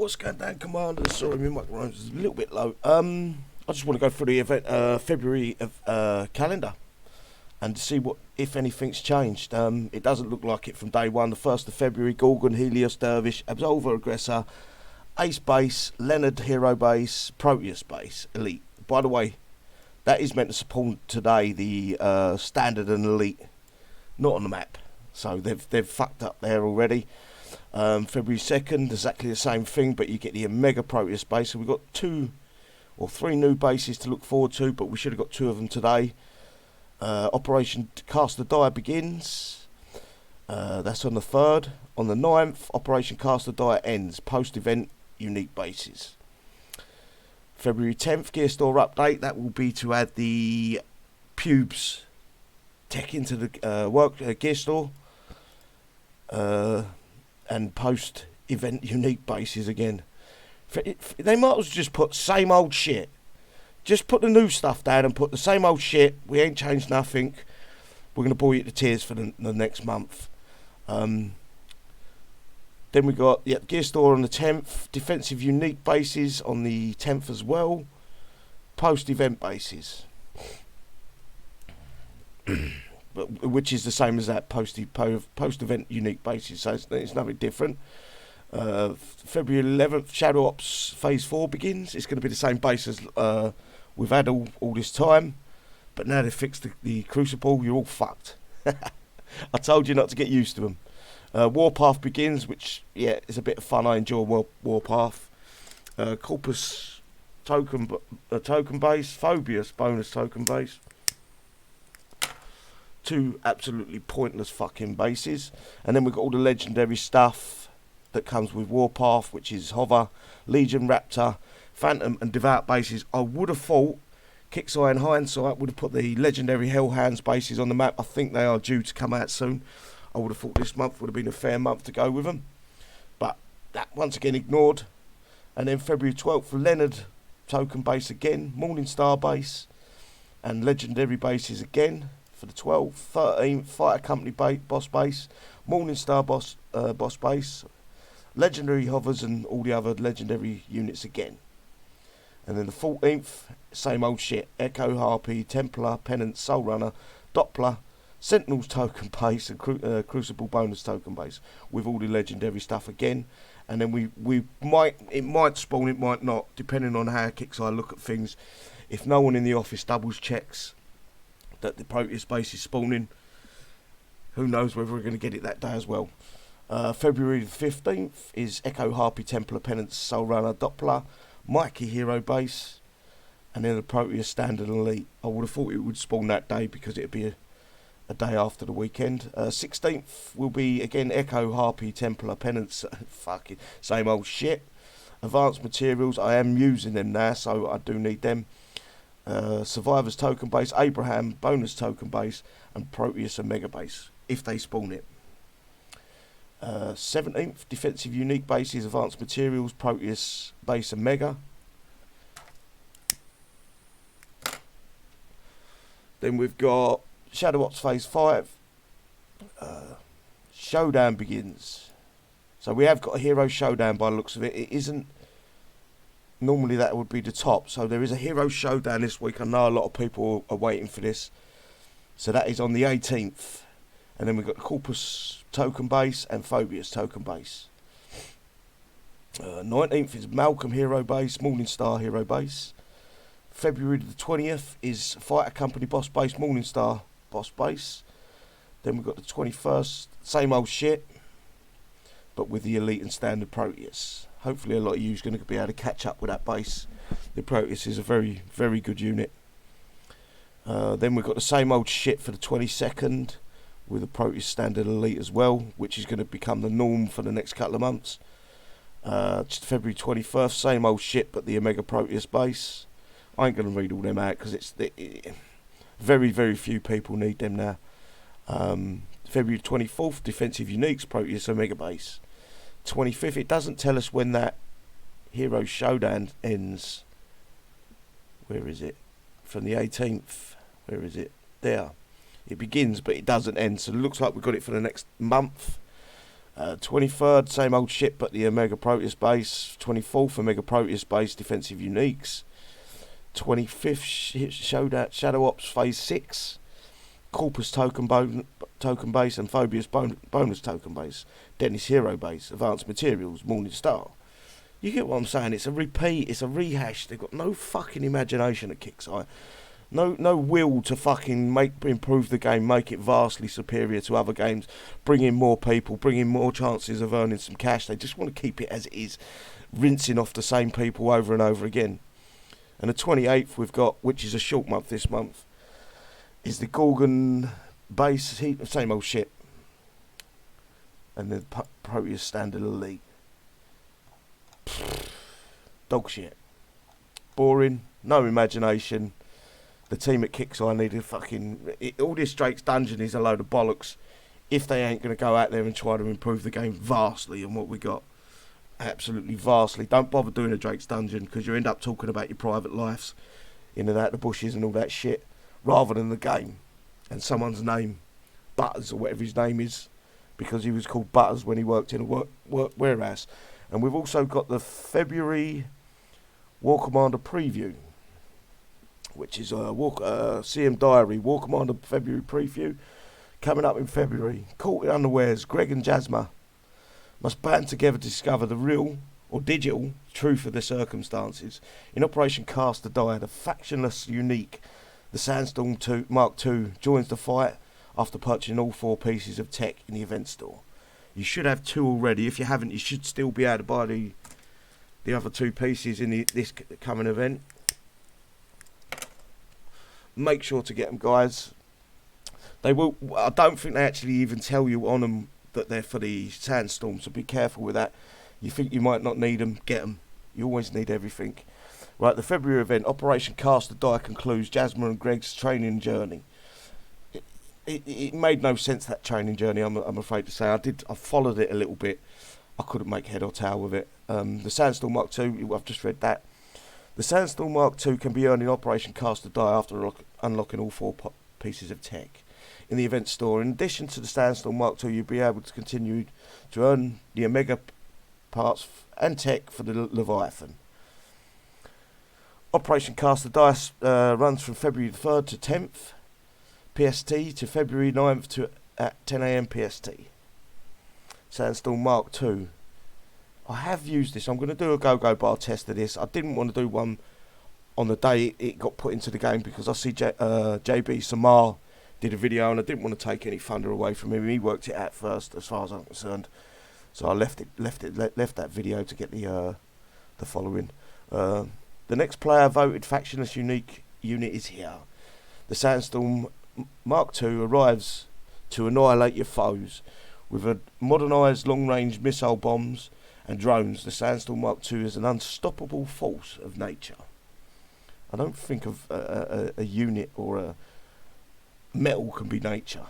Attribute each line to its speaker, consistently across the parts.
Speaker 1: what's going down, Commander? Sorry, my microphone is a little bit low. I just want to go through the event, February calendar, and see what, if anything's changed. It doesn't look like it from day one. The 1st of February, Gorgon, Helios, Dervish, Absolver, Aggressor, Ace Base, Leonard, Hero Base, Proteus Base, Elite. By the way, that is meant to spawn today, the Standard and Elite, not on the map. So they've fucked up there already. February 2nd, exactly the same thing, but you get the Omega Proteus base. So we've got 2 or 3 new bases to look forward to, but we should have got 2 of them today. Operation Cast the Die begins. That's on the 3rd. On the 9th, Operation Cast the Die ends. Post-event unique bases. February 10th, Gear Store update. That will be to add the pubes tech into the Gear Store. And post-event unique bases again. They might as well just put same old shit. Just put the new stuff down and put the same old shit. We ain't changed nothing. We're going to bore you to tears for the next month. Then we got Gear Store on the 10th. Defensive unique bases on the 10th as well. Post-event bases. Which is the same as that post-event unique basis, so it's nothing different. February 11th, Shadow Ops Phase 4 begins. It's going to be the same base as we've had all this time, but now they've fixed the Crucible, you're all fucked. I told you not to get used to them. Warpath begins, which, yeah, is a bit of fun. I enjoy Warpath. Corpus token base, Phobius bonus token base. 2 absolutely pointless fucking bases, and then we've got all the legendary stuff that comes with Warpath, which is Hover, Legion, Raptor, Phantom and Devout bases. I would have thought Kixeye in hindsight would have put the legendary Hellhounds bases on the map. I think they are due to come out soon. I would have thought this month would have been a fair month to go with them, but that once again ignored. And then February 12th, Leonard token base again, Morningstar base and legendary bases again. For the 12th, 13th, Fighter Company boss base, Morningstar boss base, legendary hovers and all the other legendary units again. And then the 14th, same old shit, Echo, Harpy, Templar, Penance, Soul Runner, Doppler, Sentinels token base and Crucible bonus token base with all the legendary stuff again. And then it might spawn, it might not, depending on how Kixeye look at things. If no one in the office doubles checks that the Proteus base is spawning, who knows whether we're going to get it that day as well. February the 15th is Echo, Harpy, Templar, Penance, Soul Runner, Doppler, Mikey Hero base, and then the Proteus Standard Elite. I would have thought it would spawn that day because it would be a day after the weekend. 16th will be again Echo, Harpy, Templar, Penance, fucking same old shit. Advanced materials, I am using them now, so I do need them. Survivors token base, Abraham bonus token base, and Proteus Omega base if they spawn it. 17th, defensive unique bases, advanced materials, Proteus base, Omega. Then we've got Shadow Ops Phase 5. Showdown begins. So we have got a hero showdown by the looks of it. It isn't. Normally that would be the top. So there is a hero showdown this week. I know a lot of people are waiting for this. So that is on the 18th. And then we've got the Corpus token base and Phobius token base. 19th is Malcolm hero base, Morningstar hero base. February the 20th is Fighter Company boss base, Morningstar boss base. Then we've got the 21st, same old shit, but with the Elite and Standard Proteus. Hopefully a lot of you is going to be able to catch up with that base. The Proteus is a very, very good unit. Then we've got the same old shit for the 22nd with the Proteus Standard Elite as well, which is going to become the norm for the next couple of months. Just February 21st, same old shit, but the Omega Proteus base. I ain't going to read all them out because very, very few people need them now. February 24th, Defensive Uniques, Proteus Omega base. 25th, it doesn't tell us when that Hero Showdown ends. Where is it? From the 18th. Where is it? There. It begins, but it doesn't end. So it looks like we've got it for the next month. 23rd, same old shit, but the Omega Proteus base. 24th, Omega Proteus base, defensive uniques. 25th, showdown, Shadow Ops Phase 6. Corpus token base and Phobius bonus token base. Dennis Hero base, Advanced Materials, Morning Star. You get what I'm saying? It's a repeat, it's a rehash. They've got no fucking imagination at Kixeye. No will to fucking improve the game, make it vastly superior to other games, bring in more people, bring in more chances of earning some cash. They just want to keep it as it is, rinsing off the same people over and over again. And the 28th we've got, which is a short month this month, is the Gorgon base, same old shit. And the Proteus Standard Elite. Dog shit. Boring, no imagination. The team at Kixeye needed all this Drake's Dungeon is a load of bollocks if they ain't going to go out there and try to improve the game vastly on what we got. Absolutely vastly. Don't bother doing a Drake's Dungeon because you end up talking about your private lives in and out the bushes and all that shit rather than the game and someone's name, Butters or whatever his name is, because he was called Butters when he worked in a warehouse. And we've also got the February War Commander preview, which is CM Diary, War Commander February preview, coming up in February. Caught in unawares, Greg and Jasma must band together to discover the real or digital truth of their circumstances. In Operation Cast the Die, the factionless unique, the Sandstorm Mark II, joins the fight after purchasing all 4 pieces of tech in the event store. You should have 2 already. If you haven't, you should still be able to buy the other 2 pieces in this coming event. Make sure to get them, guys. They will. I don't think they actually even tell you on them that they're for the Sandstorm, so be careful with that. You think you might not need them, get them. You always need everything. Right, the February event, Operation Cast the Die concludes Jasmine and Greg's training journey. It made no sense, that training journey, I'm afraid to say. I followed it a little bit. I couldn't make head or tail with it. The Sandstorm Mark II, I've just read that. The Sandstorm Mark II can be earned in Operation Cast the Die after unlocking all 4 pieces of tech in the event store. In addition to the Sandstorm Mark II, you'll be able to continue to earn the Omega parts and tech for the Leviathan. Operation Cast the Dice runs from February 3rd to 10th PST to February 9th at 10 AM PST. Sandstorm Mark II. I have used this. I'm going to do a GoGo Bar test of this. I didn't want to do one on the day it got put into the game because I see JB Samar did a video and I didn't want to take any thunder away from him. He worked it out first, as far as I'm concerned. So I left that video to get the following. The next player voted factionless unique unit is here. The Sandstorm Mark II arrives to annihilate your foes with a modernised long-range missile bombs and drones. The Sandstorm Mark II is an unstoppable force of nature. I don't think of a unit or a metal can be nature.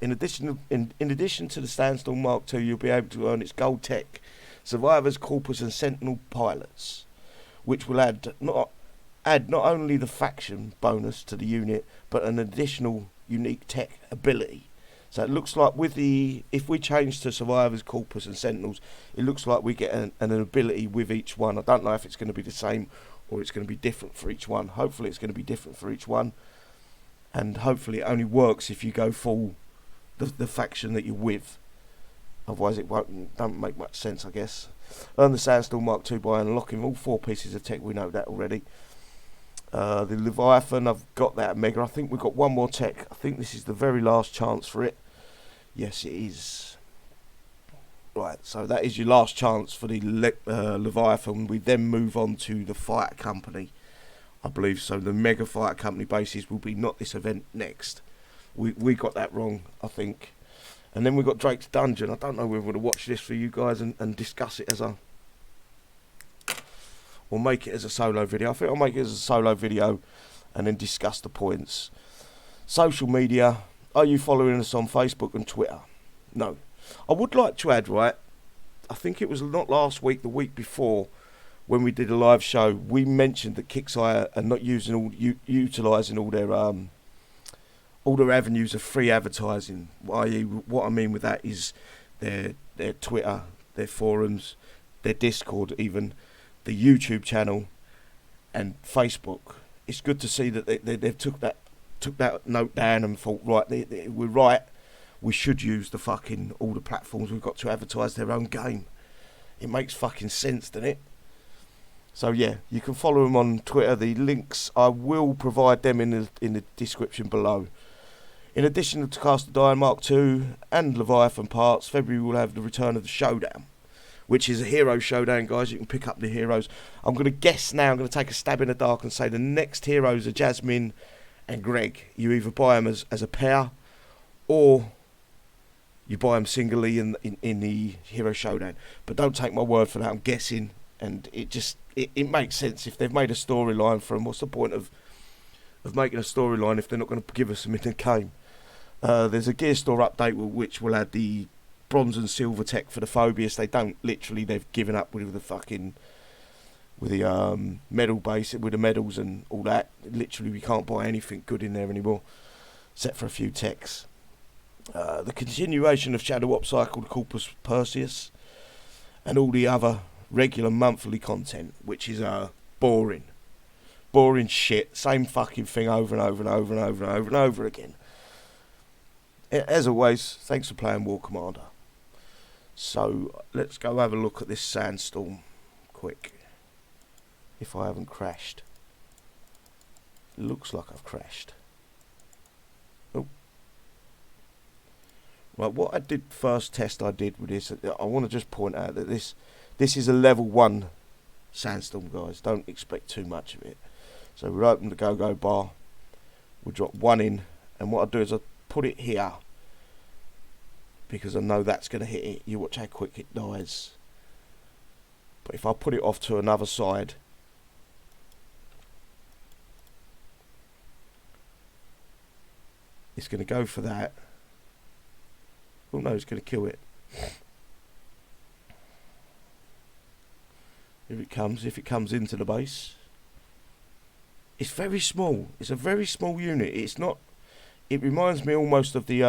Speaker 1: In addition to the Sandstorm Mark II, you'll be able to earn its gold tech, Survivors, Corpus and Sentinel pilots, which will add not only the faction bonus to the unit, but an additional unique tech ability. So it looks like if we change to Survivors, Corpus and Sentinels, it looks like we get an ability with each one. I don't know if it's going to be the same or it's going to be different for each one. Hopefully it's going to be different for each one. And hopefully it only works if you go full the faction that you're with. Otherwise it don't make much sense, I guess. Earn the Sandstorm Mark II by unlocking all 4 pieces of tech. We know that already. The Leviathan, I've got that Mega. I think we've got one more tech. I think this is the very last chance for it. Yes, it is. Right, so that is your last chance for the Leviathan. We then move on to the Fighter Company, I believe. So the Mega Fighter Company bases will be not this event next. We got that wrong, I think. And then we've got Drake's Dungeon. I don't know whether we're going to watch this for you guys and discuss it or make it as a solo video. I think I'll make it as a solo video and then discuss the points. Social media. Are you following us on Facebook and Twitter? No. I would like to add, right, I think it was not last week, the week before, when we did a live show, we mentioned that Kixeye are not utilising all their avenues of free advertising. I.e., what I mean with that is their Twitter, their forums, their Discord, even the YouTube channel and Facebook. It's good to see that they've took that note down and thought, right, we're right. We should use all the platforms we've got to advertise their own game. It makes fucking sense, doesn't it? So yeah, you can follow them on Twitter. The links, I will provide them in the description below. In addition to Castledive Mark II and Leviathan parts, February will have the return of the Showdown, which is a hero showdown, guys. You can pick up the heroes. I'm going to guess now, I'm going to take a stab in the dark and say the next heroes are Jasmine and Greg. You either buy them as a pair, or you buy them singly in the hero showdown. But don't take my word for that, I'm guessing. And it makes sense. If they've made a storyline for them, what's the point of making a storyline if they're not going to give us them in the game? There's a gear store update which will add the bronze and silver tech for the Phobius. They've given up with the medal base, with the medals and all that. Literally, we can't buy anything good in there anymore, except for a few techs. The continuation of Shadow Op Cycle, Corpus Perseus, and all the other regular monthly content, which is boring shit, same fucking thing over and over and over and over and over and over again. As always, thanks for playing War Commander. So let's go have a look at this Sandstorm quick. If I haven't crashed. It looks like I've crashed. Oh. Right, what I did first test I did with this, I want to just point out that this is a level 1 Sandstorm, guys. Don't expect too much of it. So we'll open the GoGo Bar. We'll drop 1 in, and what I do is I put it here because I know that's going to hit it. You watch how quick it dies. But if I put it off to another side, it's going to go for that. Oh no, it's going to kill it. If it comes into the base. It's very small. It's a very small unit. It's not. It reminds me almost of the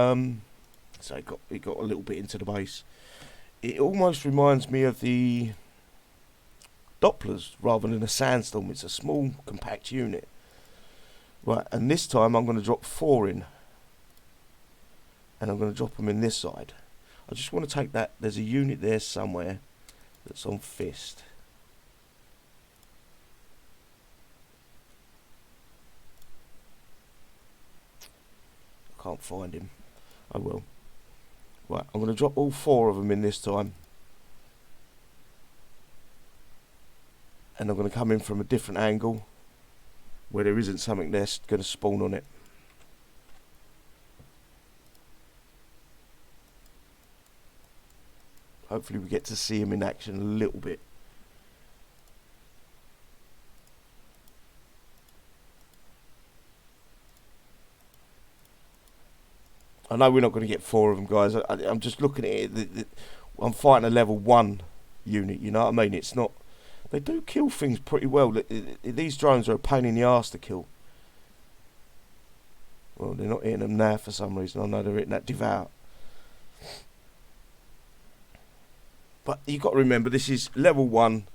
Speaker 1: so it got a little bit into the base. It almost reminds me of the Dopplers rather than a Sandstorm. It's a small, compact unit. Right, and this time I'm going to drop 4 in. And I'm going to drop them in this side. I just want to take that. There's a unit there somewhere that's on fist. I can't find him. I will. Right, I'm going to drop all 4 of them in this time. And I'm going to come in from a different angle where there isn't something there going to spawn on it. Hopefully we get to see him in action a little bit. I know we're not going to get 4 of them, guys. I'm just looking at it. I'm fighting a level 1 unit, you know what I mean? It's not... They do kill things pretty well. These drones are a pain in the arse to kill. Well, they're not hitting them now for some reason. I know they're hitting that devout. But you've got to remember, this is level 1,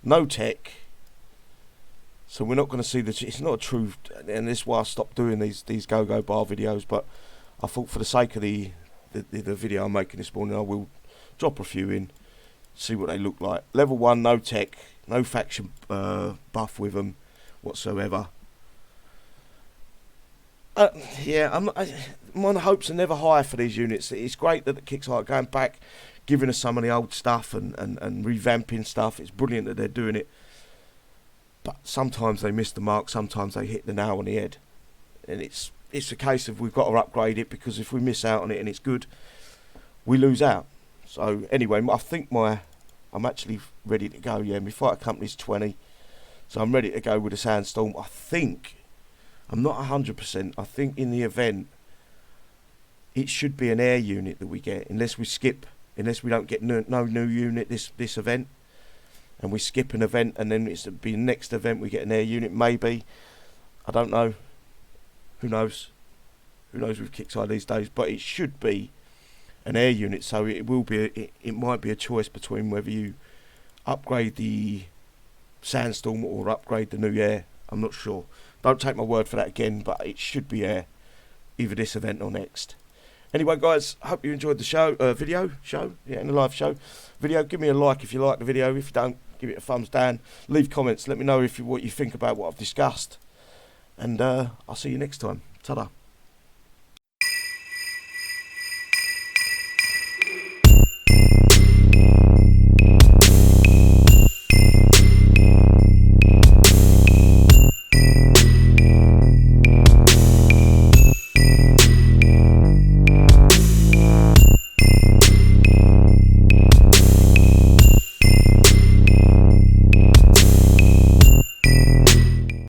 Speaker 1: no tech. So we're not going to see the... It's not a true... And this is why I stopped doing these GoGo Bar videos. But I thought for the sake of the video I'm making this morning, I will drop a few in. See what they look like. Level 1, no tech. No faction buff with them whatsoever. Yeah, my hopes are never high for these units. It's great that the Kixeye are going back, giving us some of the old stuff and revamping stuff. It's brilliant that they're doing it. But sometimes they miss the mark, sometimes they hit the nail on the head. And it's a case of we've got to upgrade it, because if we miss out on it and it's good, we lose out. So anyway, I think I'm actually ready to go. Yeah, my fighter company's 20. So I'm ready to go with the Sandstorm. I think, I'm not 100%, I think in the event, it should be an air unit that we get, unless we don't get no new unit this event, and we skip an event, and then it's be next event we get an air unit, maybe. I don't know. Who knows? Who knows with Kixeye these days? But it should be an air unit, so it will be it might be a choice between whether you upgrade the Sandstorm or upgrade the new air. I'm not sure. Don't take my word for that again, but it should be air, either this event or next. Anyway, guys, hope you enjoyed the show, in the live show video. Give me a like if you like the video. If you don't, give it a thumbs down. Leave comments. Let me know what you think about what I've discussed. And I'll see you next time. Ta-da.